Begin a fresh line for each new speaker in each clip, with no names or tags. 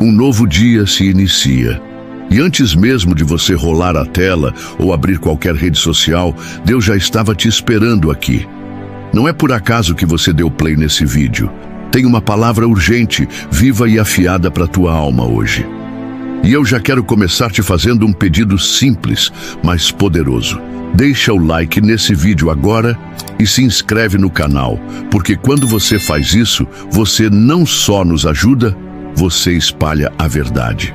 Um novo dia se inicia. E antes mesmo de você rolar a tela ou abrir qualquer rede social, Deus já estava te esperando aqui. Não é por acaso que você deu play nesse vídeo. Tem uma palavra urgente, viva e afiada para a tua alma hoje. E eu já quero começar te fazendo um pedido simples, mas poderoso. Deixa o like nesse vídeo agora e se inscreve no canal, porque quando você faz isso, você não só nos ajuda, você espalha a verdade.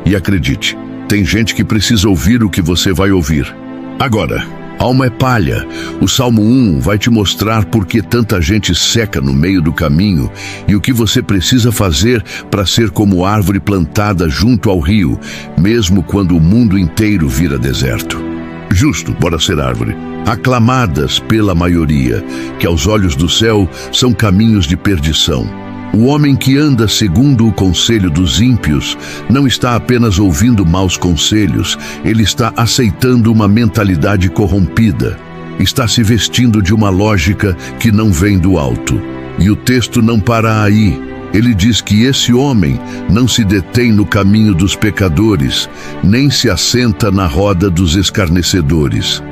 E acredite, tem gente que precisa ouvir o que você vai ouvir. Agora, alma é palha. O Salmo 1 vai te mostrar por que tanta gente seca no meio do caminho e o que você precisa fazer para ser como árvore plantada junto ao rio, mesmo quando o mundo inteiro vira deserto. Justo, bora ser árvore. Aclamadas pela maioria, que aos olhos do céu são caminhos de perdição. O homem que anda segundo o conselho dos ímpios não está apenas ouvindo maus conselhos, ele está aceitando uma mentalidade corrompida. Está se vestindo de uma lógica que não vem do alto. E o texto não para aí. Ele diz que esse homem não se detém no caminho dos pecadores, nem se assenta na roda dos escarnecedores.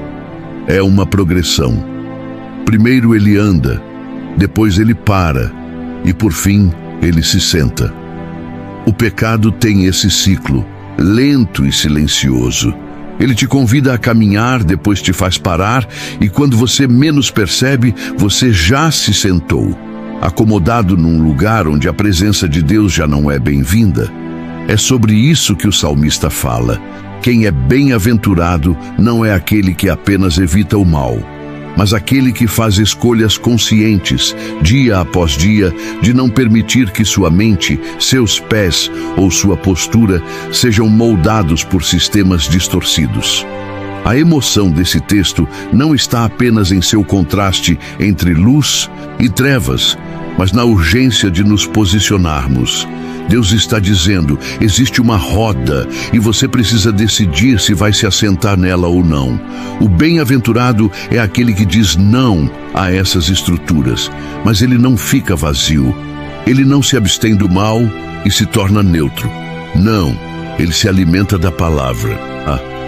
É uma progressão. Primeiro ele anda, depois ele para, e por fim ele se senta. O pecado tem esse ciclo, lento e silencioso. Ele te convida a caminhar, depois te faz parar, e quando você menos percebe, você já se sentou, acomodado num lugar onde a presença de Deus já não é bem-vinda. É sobre isso que o salmista fala. Quem é bem-aventurado não é aquele que apenas evita o mal, mas aquele que faz escolhas conscientes, dia após dia, de não permitir que sua mente, seus pés ou sua postura sejam moldados por sistemas distorcidos. A emoção desse texto não está apenas em seu contraste entre luz e trevas, mas na urgência de nos posicionarmos. Deus está dizendo, existe uma roda e você precisa decidir se vai se assentar nela ou não. O bem-aventurado é aquele que diz não a essas estruturas, mas ele não fica vazio. Ele não se abstém do mal e se torna neutro. Não, ele se alimenta da palavra.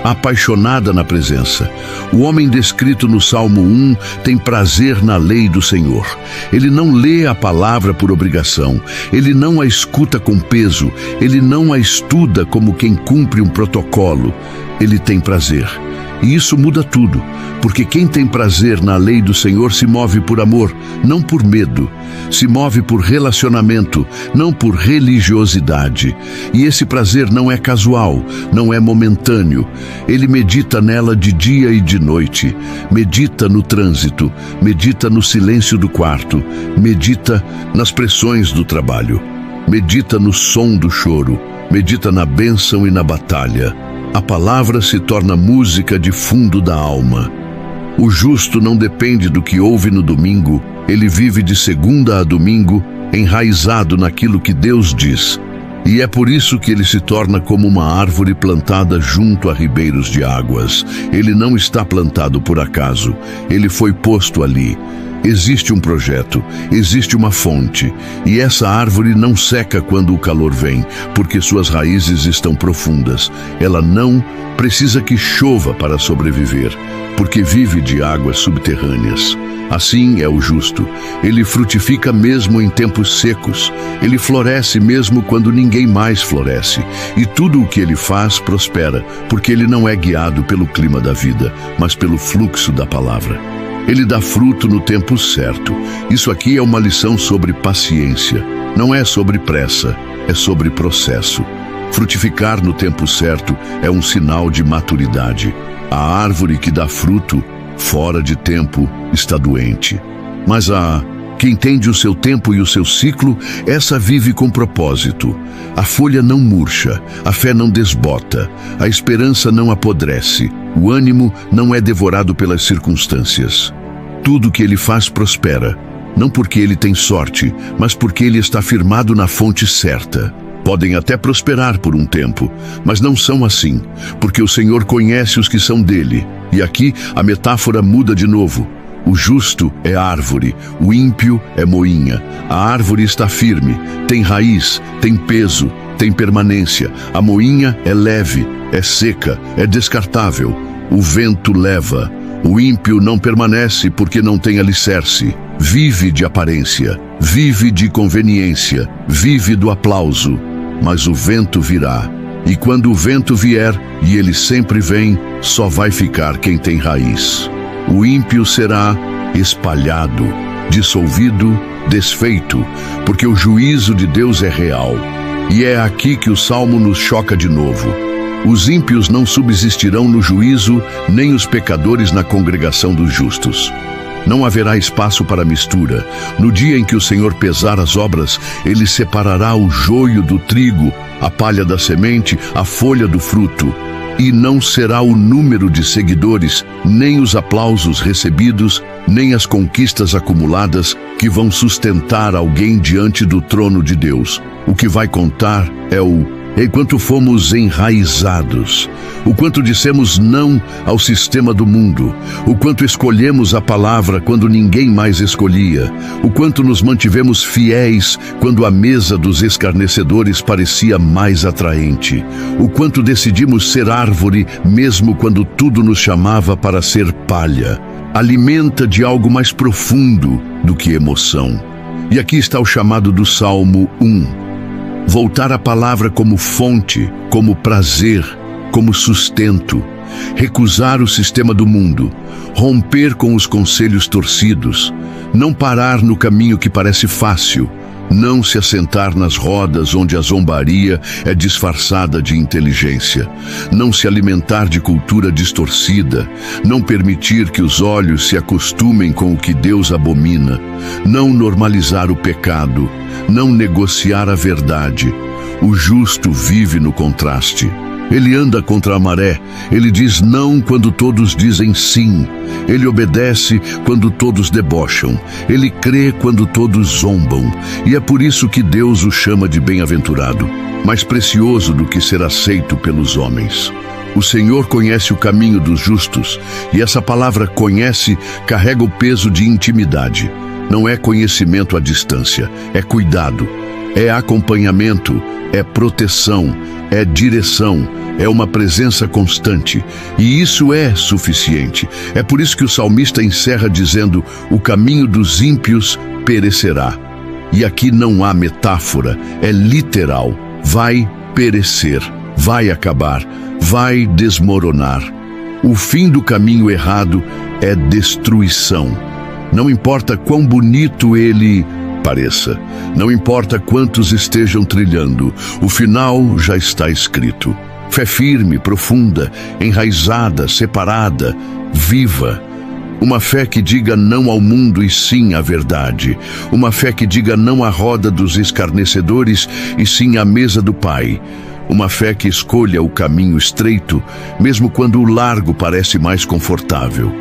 Apaixonada na presença. O homem descrito no Salmo 1 tem prazer na lei do Senhor. Ele não lê a palavra por obrigação, ele não a escuta com peso, ele não a estuda como quem cumpre um protocolo. Ele tem prazer. E isso muda tudo, porque quem tem prazer na lei do Senhor se move por amor, não por medo. Se move por relacionamento, não por religiosidade. E esse prazer não é casual, não é momentâneo. Ele medita nela de dia e de noite. Medita no trânsito, medita no silêncio do quarto, medita nas pressões do trabalho, medita no som do choro, medita na bênção e na batalha. A palavra se torna música de fundo da alma. O justo não depende do que ouve no domingo, ele vive de segunda a domingo, enraizado naquilo que Deus diz. E é por isso que ele se torna como uma árvore plantada junto a ribeiros de águas. Ele não está plantado por acaso, ele foi posto ali. Existe um projeto, existe uma fonte, e essa árvore não seca quando o calor vem, porque suas raízes estão profundas. Ela não precisa que chova para sobreviver, porque vive de águas subterrâneas. Assim é o justo. Ele frutifica mesmo em tempos secos. Ele floresce mesmo quando ninguém mais floresce. E tudo o que ele faz prospera, porque ele não é guiado pelo clima da vida, mas pelo fluxo da palavra. Ele dá fruto no tempo certo. Isso aqui é uma lição sobre paciência. Não é sobre pressa, é sobre processo. Frutificar no tempo certo é um sinal de maturidade. A árvore que dá fruto, fora de tempo, está doente. Mas que entende o seu tempo e o seu ciclo, essa vive com propósito. A folha não murcha, a fé não desbota, a esperança não apodrece, o ânimo não é devorado pelas circunstâncias. Tudo que ele faz prospera, não porque ele tem sorte, mas porque ele está firmado na fonte certa. Podem até prosperar por um tempo, mas não são assim, porque o Senhor conhece os que são dele. E aqui a metáfora muda de novo. O justo é árvore, o ímpio é moinha. A árvore está firme, tem raiz, tem peso, tem permanência, a moinha é leve, é seca, é descartável. O vento leva. O ímpio não permanece porque não tem alicerce. Vive de aparência, vive de conveniência, vive do aplauso. Mas o vento virá. E quando o vento vier, e ele sempre vem, só vai ficar quem tem raiz. O ímpio será espalhado, dissolvido, desfeito, porque o juízo de Deus é real. E é aqui que o Salmo nos choca de novo. Os ímpios não subsistirão no juízo, nem os pecadores na congregação dos justos. Não haverá espaço para mistura. No dia em que o Senhor pesar as obras, ele separará o joio do trigo, a palha da semente, a folha do fruto. E não será o número de seguidores, nem os aplausos recebidos, nem as conquistas acumuladas que vão sustentar alguém diante do trono de Deus. O que vai contar é enquanto fomos enraizados, o quanto dissemos não ao sistema do mundo, o quanto escolhemos a palavra quando ninguém mais escolhia, o quanto nos mantivemos fiéis quando a mesa dos escarnecedores parecia mais atraente, o quanto decidimos ser árvore mesmo quando tudo nos chamava para ser palha. Alimenta de algo mais profundo do que emoção. E aqui está o chamado do Salmo 1. Voltar à palavra como fonte, como prazer, como sustento. Recusar o sistema do mundo. Romper com os conselhos torcidos. Não parar no caminho que parece fácil. Não se assentar nas rodas onde a zombaria é disfarçada de inteligência. Não se alimentar de cultura distorcida. Não permitir que os olhos se acostumem com o que Deus abomina. Não normalizar o pecado. Não negociar a verdade. O justo vive no contraste. Ele anda contra a maré. Ele diz não quando todos dizem sim. Ele obedece quando todos debocham. Ele crê quando todos zombam. E é por isso que Deus o chama de bem-aventurado, mais precioso do que ser aceito pelos homens. O Senhor conhece o caminho dos justos, e essa palavra conhece carrega o peso de intimidade. Não é conhecimento à distância, é cuidado, é acompanhamento, é proteção, é direção, é uma presença constante. E isso é suficiente. É por isso que o salmista encerra dizendo: o caminho dos ímpios perecerá. E aqui não há metáfora, é literal. Vai perecer, vai acabar, vai desmoronar. O fim do caminho errado é destruição. Não importa quão bonito ele pareça, não importa quantos estejam trilhando, o final já está escrito. Fé firme, profunda, enraizada, separada, viva. Uma fé que diga não ao mundo e sim à verdade. Uma fé que diga não à roda dos escarnecedores e sim à mesa do Pai. Uma fé que escolha o caminho estreito, mesmo quando o largo parece mais confortável.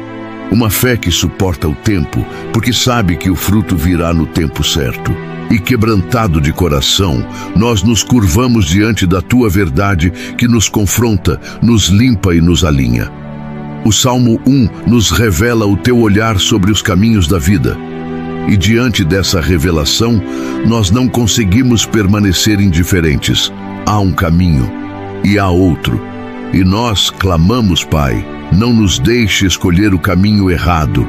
Uma fé que suporta o tempo, porque sabe que o fruto virá no tempo certo. E quebrantado de coração, nós nos curvamos diante da Tua verdade que nos confronta, nos limpa e nos alinha. O Salmo 1 nos revela o Teu olhar sobre os caminhos da vida. E diante dessa revelação, nós não conseguimos permanecer indiferentes. Há um caminho e há outro. E nós clamamos, Pai, não nos deixe escolher o caminho errado.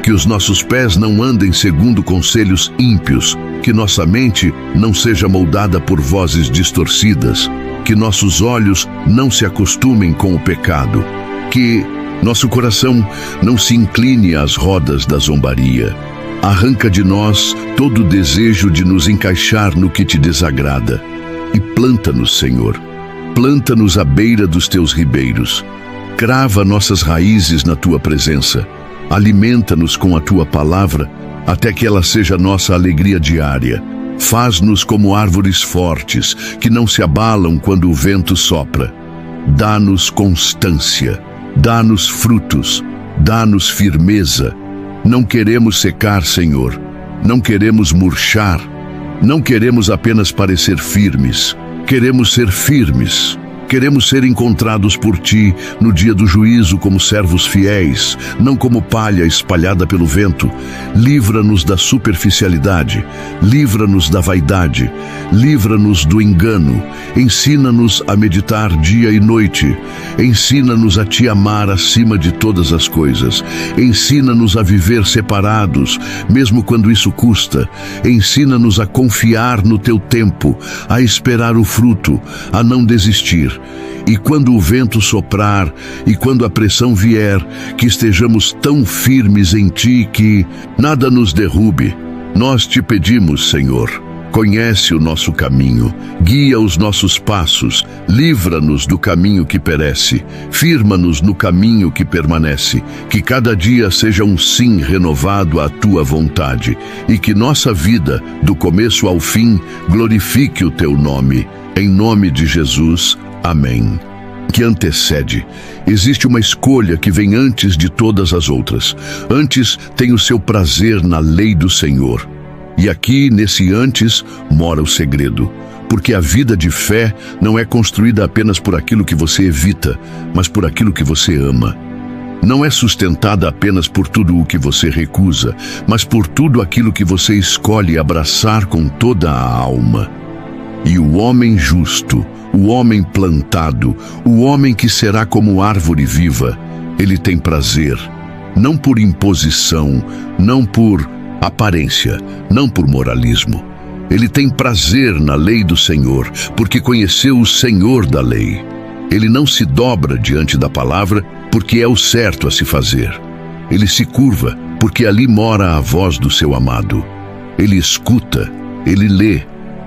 Que os nossos pés não andem segundo conselhos ímpios. Que nossa mente não seja moldada por vozes distorcidas. Que nossos olhos não se acostumem com o pecado. Que nosso coração não se incline às rodas da zombaria. Arranca de nós todo o desejo de nos encaixar no que te desagrada. E planta-nos, Senhor. Planta-nos à beira dos teus ribeiros. Crava nossas raízes na tua presença. Alimenta-nos com a tua palavra, até que ela seja nossa alegria diária. Faz-nos como árvores fortes, que não se abalam quando o vento sopra. Dá-nos constância, dá-nos frutos, dá-nos firmeza. Não queremos secar, Senhor. Não queremos murchar. Não queremos apenas parecer firmes. Queremos ser firmes. Queremos ser encontrados por Ti no dia do juízo como servos fiéis, não como palha espalhada pelo vento. Livra-nos da superficialidade, livra-nos da vaidade, livra-nos do engano. Ensina-nos a meditar dia e noite. Ensina-nos a Te amar acima de todas as coisas. Ensina-nos a viver separados, mesmo quando isso custa. Ensina-nos a confiar no Teu tempo, a esperar o fruto, a não desistir. E quando o vento soprar e quando a pressão vier, que estejamos tão firmes em Ti que nada nos derrube. Nós Te pedimos, Senhor, conhece o nosso caminho, guia os nossos passos, livra-nos do caminho que perece, firma-nos no caminho que permanece, que cada dia seja um sim renovado à Tua vontade e que nossa vida, do começo ao fim, glorifique o Teu nome. Em nome de Jesus, amém. Que antecede. Existe uma escolha que vem antes de todas as outras. Antes tem o seu prazer na lei do Senhor. E aqui, nesse antes, mora o segredo. Porque a vida de fé não é construída apenas por aquilo que você evita, mas por aquilo que você ama. Não é sustentada apenas por tudo o que você recusa, mas por tudo aquilo que você escolhe abraçar com toda a alma. E o homem justo, o homem plantado, o homem que será como árvore viva, ele tem prazer, não por imposição, não por aparência, não por moralismo. Ele tem prazer na lei do Senhor, porque conheceu o Senhor da lei. Ele não se dobra diante da palavra, porque é o certo a se fazer. Ele se curva, porque ali mora a voz do seu amado. Ele escuta, ele lê,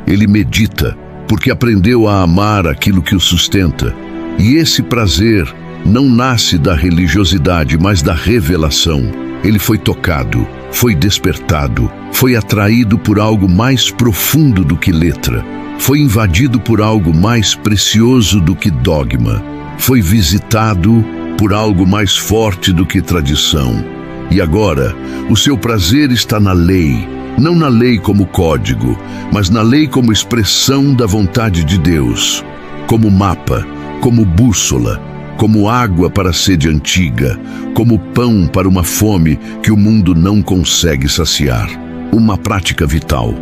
ele medita, porque aprendeu a amar aquilo que o sustenta. E esse prazer não nasce da religiosidade, mas da revelação. Ele foi tocado, foi despertado, foi atraído por algo mais profundo do que letra, foi invadido por algo mais precioso do que dogma, foi visitado por algo mais forte do que tradição. E agora, o seu prazer está na lei, não na lei como código, mas na lei como expressão da vontade de Deus, como mapa, como bússola, como água para a sede antiga, como pão para uma fome que o mundo não consegue saciar. Uma prática vital.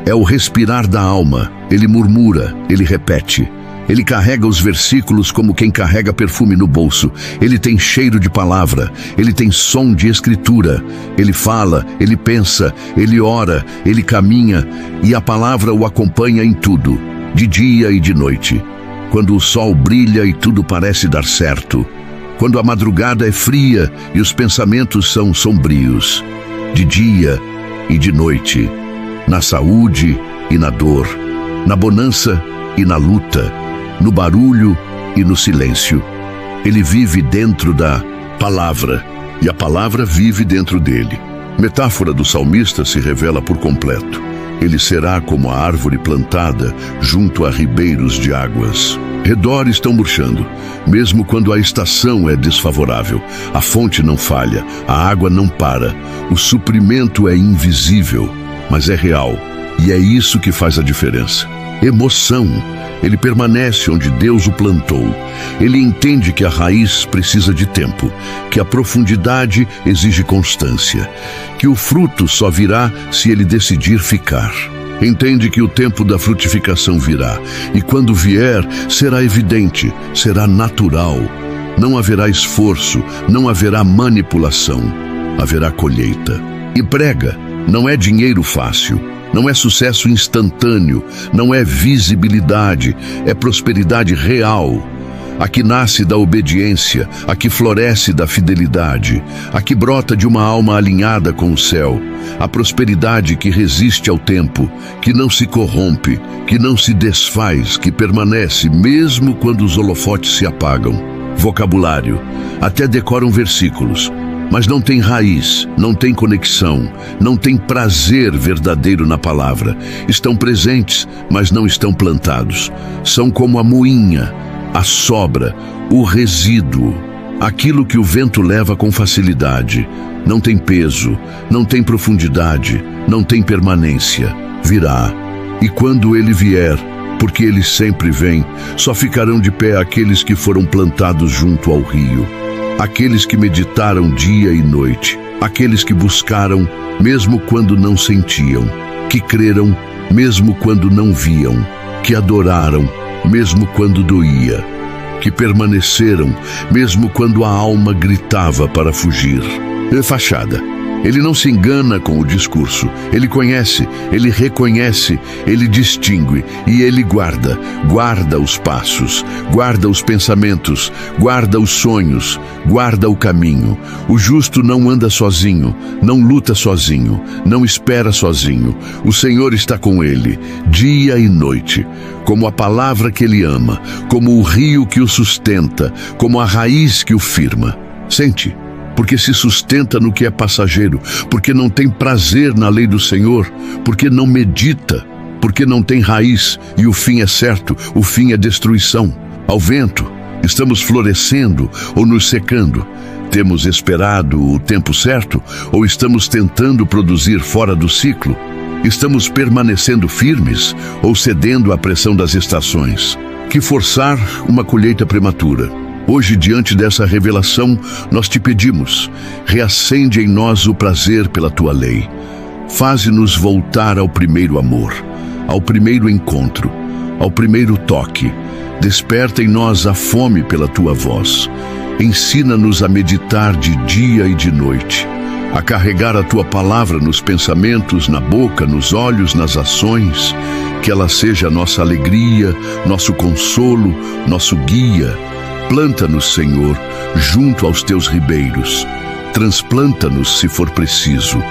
É o respirar da alma. Ele murmura, ele repete. Ele carrega os versículos como quem carrega perfume no bolso. Ele tem cheiro de palavra, ele tem som de escritura. Ele fala, ele pensa, ele ora, ele caminha, e a palavra o acompanha em tudo, de dia e de noite. Quando o sol brilha e tudo parece dar certo. Quando a madrugada é fria e os pensamentos são sombrios. De dia e de noite. Na saúde e na dor. Na bonança e na luta. No barulho e no silêncio. Ele vive dentro da palavra, e a palavra vive dentro dele. Metáfora do salmista se revela por completo. Ele será como a árvore plantada junto a ribeiros de águas. Redores estão murchando, mesmo quando a estação é desfavorável. A fonte não falha, a água não para. O suprimento é invisível, mas é real. E é isso que faz a diferença. Emoção. Ele permanece onde Deus o plantou. Ele entende que a raiz precisa de tempo, que a profundidade exige constância, que o fruto só virá se ele decidir ficar. Entende que o tempo da frutificação virá, e quando vier, será evidente, será natural. Não haverá esforço, não haverá manipulação, haverá colheita. E prega, não é dinheiro fácil. Não é sucesso instantâneo, não é visibilidade, é prosperidade real. A que nasce da obediência, a que floresce da fidelidade, a que brota de uma alma alinhada com o céu. A prosperidade que resiste ao tempo, que não se corrompe, que não se desfaz, que permanece mesmo quando os holofotes se apagam. Vocabulário, até decoram versículos, mas não tem raiz, não tem conexão, não tem prazer verdadeiro na palavra. Estão presentes, mas não estão plantados. São como a moinha, a sobra, o resíduo, aquilo que o vento leva com facilidade. Não tem peso, não tem profundidade, não tem permanência. Virá, e quando ele vier, porque ele sempre vem. Só ficarão de pé aqueles que foram plantados junto ao rio, aqueles que meditaram dia e noite, aqueles que buscaram mesmo quando não sentiam, que creram mesmo quando não viam, que adoraram mesmo quando doía, que permaneceram mesmo quando a alma gritava para fugir. Fachada. Ele não se engana com o discurso. Ele conhece, ele reconhece, ele distingue e ele guarda os passos, guarda os pensamentos, guarda os sonhos, guarda o caminho. O justo não anda sozinho, não luta sozinho, não espera sozinho. O Senhor está com ele, dia e noite, como a palavra que ele ama, como o rio que o sustenta, como a raiz que o firma. Sente. Porque se sustenta no que é passageiro, porque não tem prazer na lei do Senhor, porque não medita, porque não tem raiz, e o fim é certo, o fim é destruição. Ao vento, estamos florescendo ou nos secando? Temos esperado o tempo certo ou estamos tentando produzir fora do ciclo? Estamos permanecendo firmes ou cedendo à pressão das estações? Que forçar uma colheita prematura. Hoje, diante dessa revelação, nós te pedimos, reacende em nós o prazer pela tua lei. Faze-nos voltar ao primeiro amor, ao primeiro encontro, ao primeiro toque. Desperta em nós a fome pela tua voz. Ensina-nos a meditar de dia e de noite, a carregar a tua palavra nos pensamentos, na boca, nos olhos, nas ações. Que ela seja nossa alegria, nosso consolo, nosso guia. Planta-nos, Senhor, junto aos teus ribeiros. Transplanta-nos se for preciso.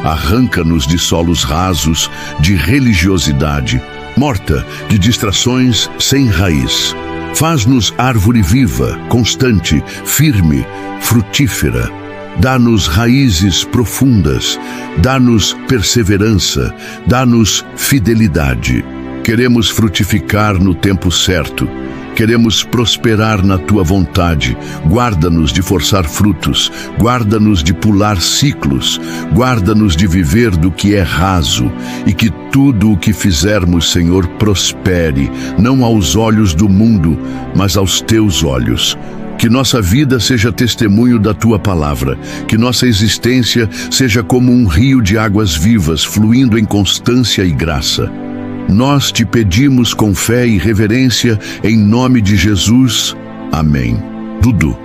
Arranca-nos de solos rasos, de religiosidade, morta, de distrações sem raiz. Faz-nos árvore viva, constante, firme, frutífera. Dá-nos raízes profundas, dá-nos perseverança, dá-nos fidelidade. Queremos frutificar no tempo certo. Queremos prosperar na tua vontade. Guarda-nos de forçar frutos, guarda-nos de pular ciclos, guarda-nos de viver do que é raso, e que tudo o que fizermos, Senhor, prospere, não aos olhos do mundo, mas aos teus olhos. Que nossa vida seja testemunho da tua palavra, que nossa existência seja como um rio de águas vivas, fluindo em constância e graça. Nós te pedimos com fé e reverência, em nome de Jesus. Amém. Dudu.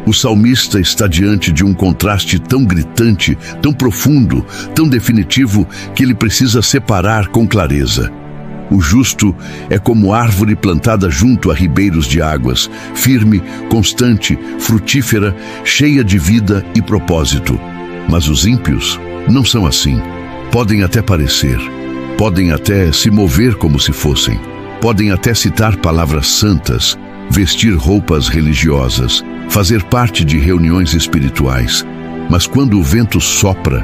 O salmista está diante de um contraste tão gritante, tão profundo, tão definitivo, que ele precisa separar com clareza. O justo é como árvore plantada junto a ribeiros de águas, firme, constante, frutífera, cheia de vida e propósito. Mas os ímpios não são assim. Podem até parecer. Podem até se mover como se fossem. Podem até citar palavras santas, vestir roupas religiosas, fazer parte de reuniões espirituais. Mas quando o vento sopra,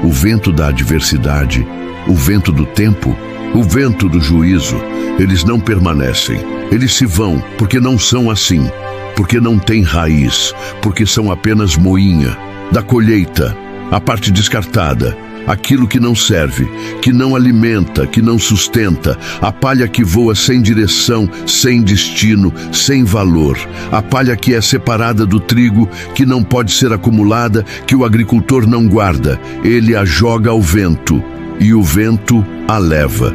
o vento da adversidade, o vento do tempo, o vento do juízo, eles não permanecem. Eles se vão porque não são assim, porque não têm raiz, porque são apenas moinha da colheita, a parte descartada. Aquilo que não serve, que não alimenta, que não sustenta, a palha que voa sem direção, sem destino, sem valor, a palha que é separada do trigo, que não pode ser acumulada, que o agricultor não guarda, ele a joga ao vento, e o vento a leva.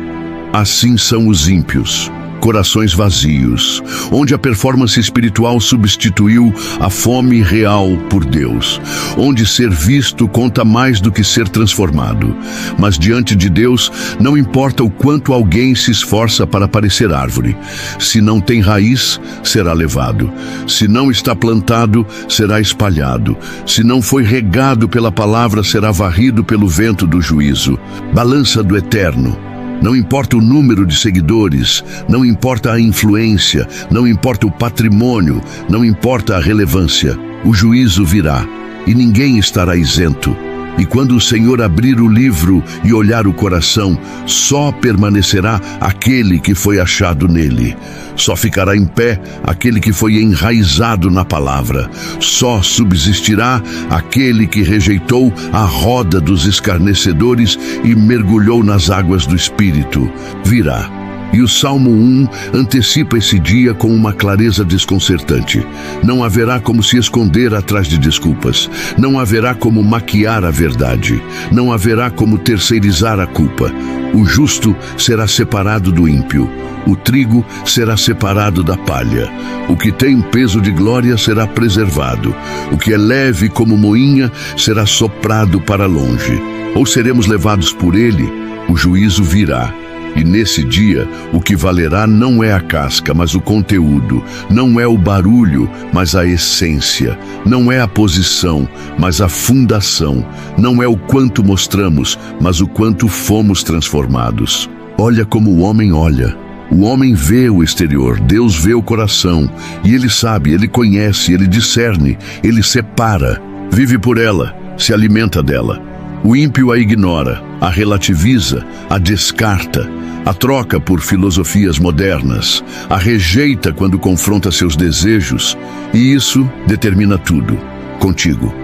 Assim são os ímpios. Corações vazios, onde a performance espiritual substituiu a fome real por Deus, onde ser visto conta mais do que ser transformado. Mas diante de Deus, não importa o quanto alguém se esforça para parecer árvore. Se não tem raiz, será levado. Se não está plantado, será espalhado. Se não foi regado pela palavra, será varrido pelo vento do juízo. Balança do eterno. Não importa o número de seguidores, não importa a influência, não importa o patrimônio, não importa a relevância. O juízo virá e ninguém estará isento. E quando o Senhor abrir o livro e olhar o coração, só permanecerá aquele que foi achado nele. Só ficará em pé aquele que foi enraizado na palavra. Só subsistirá aquele que rejeitou a roda dos escarnecedores e mergulhou nas águas do Espírito. Virá. E o Salmo 1 antecipa esse dia com uma clareza desconcertante. Não haverá como se esconder atrás de desculpas. Não haverá como maquiar a verdade. Não haverá como terceirizar a culpa. O justo será separado do ímpio. O trigo será separado da palha. O que tem peso de glória será preservado. O que é leve como moinha será soprado para longe. Ou seremos levados por ele, o juízo virá. E nesse dia, o que valerá não é a casca, mas o conteúdo. Não é o barulho, mas a essência. Não é a posição, mas a fundação. Não é o quanto mostramos, mas o quanto fomos transformados. Olha como o homem olha. O homem vê o exterior, Deus vê o coração. E ele sabe, ele conhece, ele discerne, ele separa. Vive por ela, se alimenta dela. O ímpio a ignora, a relativiza, a descarta, a troca por filosofias modernas, a rejeita quando confronta seus desejos, e isso determina tudo, contigo.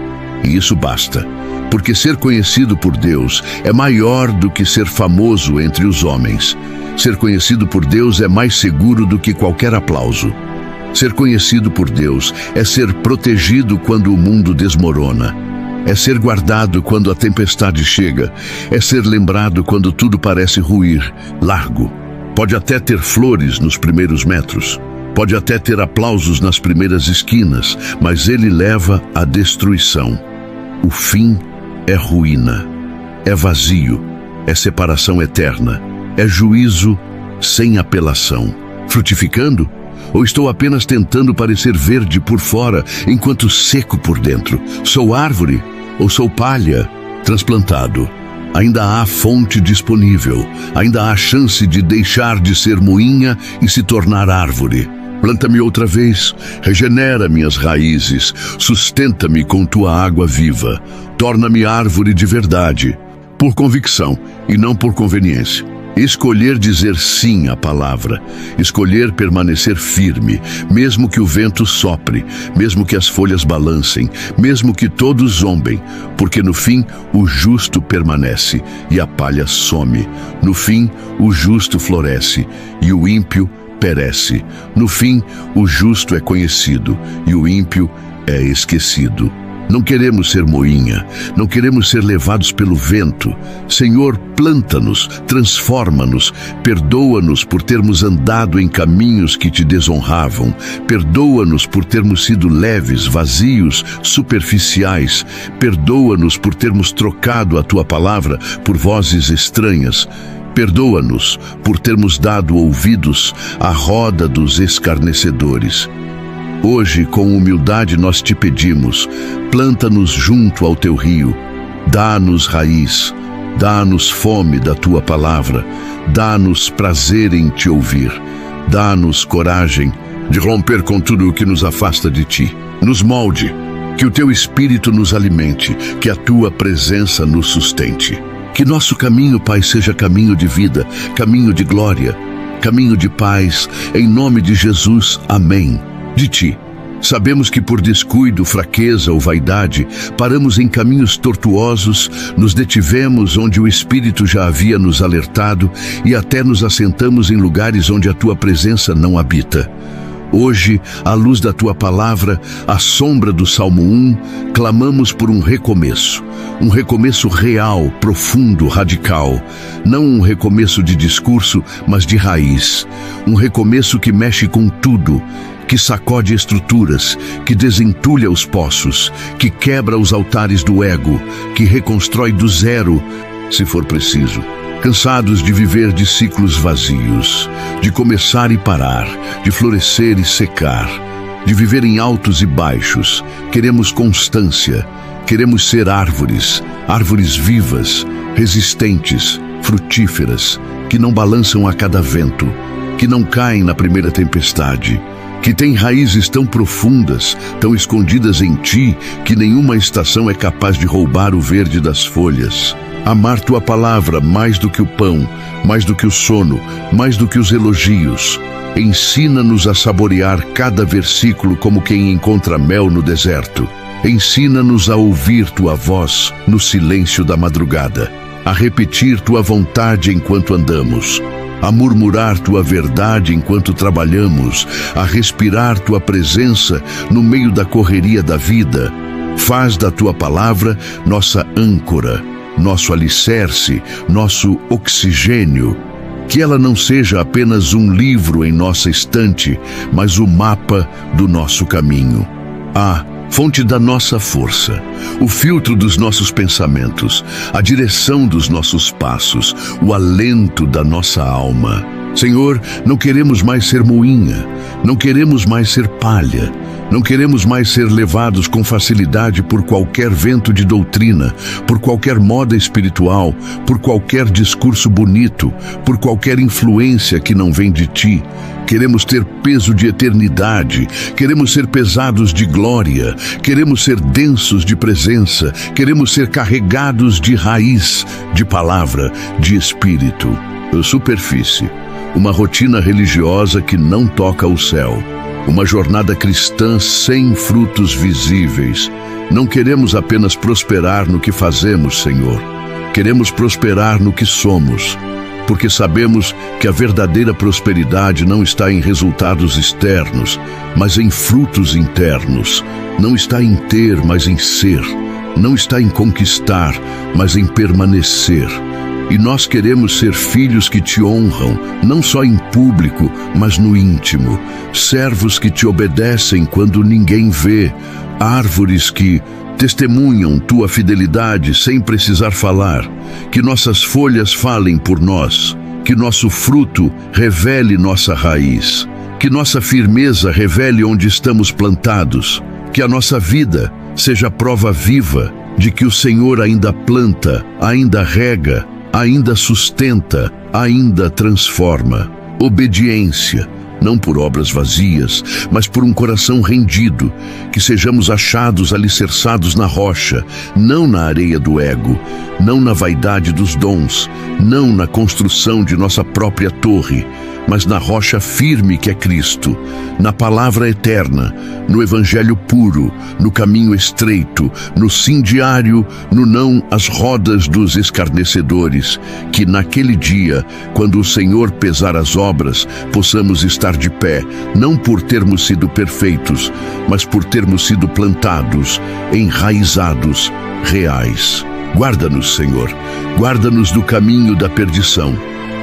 E isso basta, porque ser conhecido por Deus é maior do que ser famoso entre os homens. Ser conhecido por Deus é mais seguro do que qualquer aplauso. Ser conhecido por Deus é ser protegido quando o mundo desmorona. É ser guardado quando a tempestade chega. É ser lembrado quando tudo parece ruir, largo. Pode até ter flores nos primeiros metros. Pode até ter aplausos nas primeiras esquinas, mas ele leva à destruição. O fim é ruína. É vazio. É separação eterna. É juízo sem apelação. Frutificando? Ou estou apenas tentando parecer verde por fora, enquanto seco por dentro? Sou árvore ou sou palha? Transplantado. Ainda há fonte disponível. Ainda há chance de deixar de ser moinha e se tornar árvore. Planta-me outra vez, regenera minhas raízes, sustenta-me com tua água viva. Torna-me árvore de verdade, por convicção e não por conveniência. Escolher dizer sim à palavra, escolher permanecer firme, mesmo que o vento sopre, mesmo que as folhas balancem, mesmo que todos zombem, porque no fim o justo permanece e a palha some. No fim o justo floresce e o ímpio perece. No fim o justo é conhecido e o ímpio é esquecido. Não queremos ser moinha, não queremos ser levados pelo vento. Senhor, planta-nos, transforma-nos, perdoa-nos por termos andado em caminhos que te desonravam. Perdoa-nos por termos sido leves, vazios, superficiais. Perdoa-nos por termos trocado a tua palavra por vozes estranhas. Perdoa-nos por termos dado ouvidos à roda dos escarnecedores. Hoje, com humildade, nós te pedimos, planta-nos junto ao teu rio, dá-nos raiz, dá-nos fome da tua palavra, dá-nos prazer em te ouvir, dá-nos coragem de romper com tudo o que nos afasta de ti. Nos molde, que o teu Espírito nos alimente, que a tua presença nos sustente. Que nosso caminho, Pai, seja caminho de vida, caminho de glória, caminho de paz, em nome de Jesus. Amém. De ti. Sabemos que por descuido, fraqueza ou vaidade, paramos em caminhos tortuosos, nos detivemos onde o Espírito já havia nos alertado e até nos assentamos em lugares onde a tua presença não habita. Hoje, à luz da tua palavra, à sombra do Salmo 1, clamamos por um recomeço real, profundo, radical. Não um recomeço de discurso, mas de raiz. Um recomeço que mexe com tudo, que sacode estruturas, que desentulha os poços, que quebra os altares do ego, que reconstrói do zero, se for preciso. Cansados de viver de ciclos vazios, de começar e parar, de florescer e secar, de viver em altos e baixos, queremos constância, queremos ser árvores, árvores vivas, resistentes, frutíferas, que não balançam a cada vento, que não caem na primeira tempestade, que têm raízes tão profundas, tão escondidas em ti, que nenhuma estação é capaz de roubar o verde das folhas. Amar tua palavra mais do que o pão, mais do que o sono, mais do que os elogios. Ensina-nos a saborear cada versículo como quem encontra mel no deserto. Ensina-nos a ouvir tua voz no silêncio da madrugada, a repetir tua vontade enquanto andamos. a murmurar tua verdade enquanto trabalhamos, a respirar tua presença no meio da correria da vida. Faz da tua palavra nossa âncora, nosso alicerce, nosso oxigênio. Que ela não seja apenas um livro em nossa estante, mas o mapa do nosso caminho. Fonte da nossa força, o filtro dos nossos pensamentos, a direção dos nossos passos, o alento da nossa alma. Senhor, não queremos mais ser moinha, não queremos mais ser palha, não queremos mais ser levados com facilidade por qualquer vento de doutrina, por qualquer moda espiritual, por qualquer discurso bonito, por qualquer influência que não vem de Ti. Queremos ter peso de eternidade, queremos ser pesados de glória, queremos ser densos de presença, queremos ser carregados de raiz, de palavra, de espírito. Superfície, uma rotina religiosa que não toca o céu, uma jornada cristã sem frutos visíveis. Não queremos apenas prosperar no que fazemos, Senhor. Queremos prosperar no que somos, porque sabemos que a verdadeira prosperidade não está em resultados externos, mas em frutos internos. Não está em ter, mas em ser. Não está em conquistar, mas em permanecer. E nós queremos ser filhos que te honram, não só em público, mas no íntimo. Servos que te obedecem quando ninguém vê. Árvores que testemunham tua fidelidade sem precisar falar. Que nossas folhas falem por nós. Que nosso fruto revele nossa raiz. Que nossa firmeza revele onde estamos plantados. Que a nossa vida seja prova viva de que o Senhor ainda planta, ainda rega, ainda sustenta, ainda transforma. Obediência, não por obras vazias, mas por um coração rendido, que sejamos achados alicerçados na rocha, não na areia do ego, não na vaidade dos dons, não na construção de nossa própria torre, mas na rocha firme que é Cristo, na palavra eterna, no evangelho puro, no caminho estreito, no sim diário, no não às rodas dos escarnecedores, que naquele dia, quando o Senhor pesar as obras, possamos estar de pé, não por termos sido perfeitos, mas por termos sido plantados, enraizados, reais. Guarda-nos, Senhor, guarda-nos do caminho da perdição.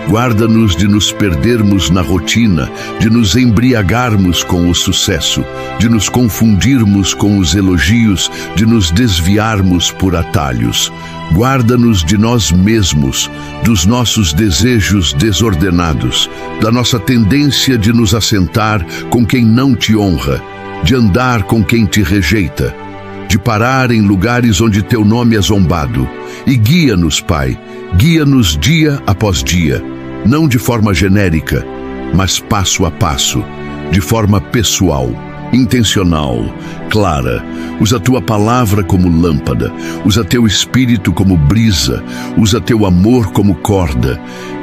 Guarda-nos de nos perdermos na rotina, de nos embriagarmos com o sucesso, de nos confundirmos com os elogios, de nos desviarmos por atalhos. Guarda-nos de nós mesmos, dos nossos desejos desordenados, da nossa tendência de nos assentar com quem não te honra, de andar com quem te rejeita, de parar em lugares onde teu nome é zombado. E guia-nos, Pai, guia-nos dia após dia, não de forma genérica, mas passo a passo, de forma pessoal, intencional, clara. Usa tua palavra como lâmpada, usa teu espírito como brisa, usa teu amor como corda.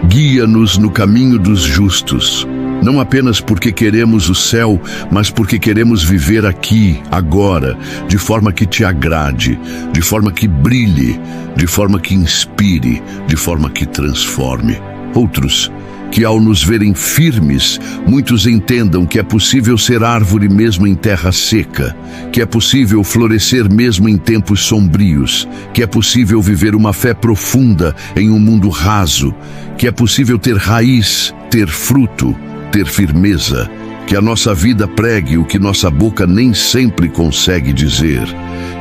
Guia-nos no caminho dos justos, não apenas porque queremos o céu, mas porque queremos viver aqui, agora, de forma que te agrade, de forma que brilhe, de forma que inspire, de forma que transforme. Outros, que ao nos verem firmes, muitos entendam que é possível ser árvore mesmo em terra seca, que é possível florescer mesmo em tempos sombrios, que é possível viver uma fé profunda em um mundo raso, que é possível ter raiz, ter fruto, ter firmeza, que a nossa vida pregue o que nossa boca nem sempre consegue dizer,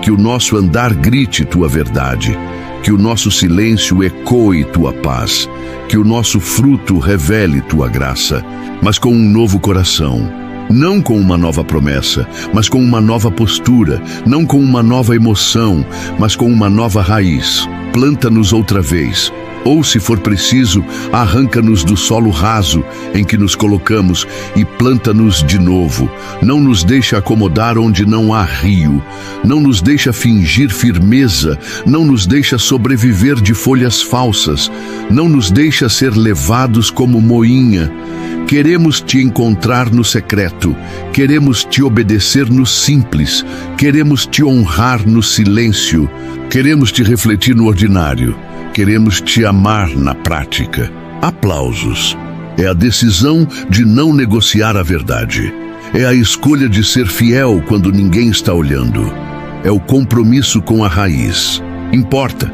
que o nosso andar grite tua verdade, que o nosso silêncio ecoe tua paz, que o nosso fruto revele tua graça, mas com um novo coração, não com uma nova promessa, mas com uma nova postura, não com uma nova emoção, mas com uma nova raiz. Planta-nos outra vez, ou, se for preciso, arranca-nos do solo raso em que nos colocamos e planta-nos de novo. Não nos deixa acomodar onde não há rio. Não nos deixa fingir firmeza. Não nos deixa sobreviver de folhas falsas. Não nos deixa ser levados como moinha. Queremos te encontrar no secreto. Queremos te obedecer no simples. Queremos te honrar no silêncio. Queremos te refletir no ordinário. Queremos te amar na prática. Aplausos. É a decisão de não negociar a verdade. É a escolha de ser fiel quando ninguém está olhando. É o compromisso com a raiz. Importa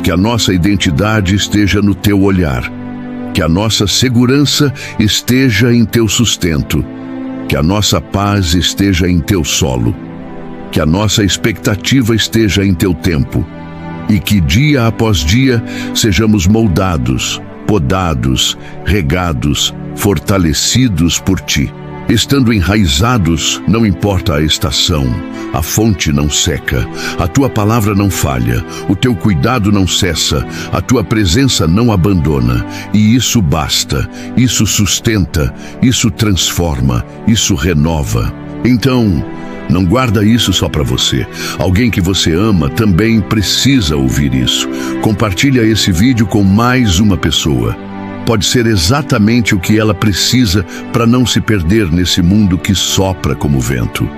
que a nossa identidade esteja no teu olhar, que a nossa segurança esteja em teu sustento, que a nossa paz esteja em teu solo, que a nossa expectativa esteja em teu tempo e que dia após dia sejamos moldados, podados, regados, fortalecidos por ti. Estando enraizados, não importa a estação, a fonte não seca, a tua palavra não falha, o teu cuidado não cessa, a tua presença não abandona. E isso basta, isso sustenta, isso transforma, isso renova. Então, não guarda isso só para você. Alguém que você ama também precisa ouvir isso. Compartilha esse vídeo com mais uma pessoa. Pode ser exatamente o que ela precisa para não se perder nesse mundo que sopra como vento.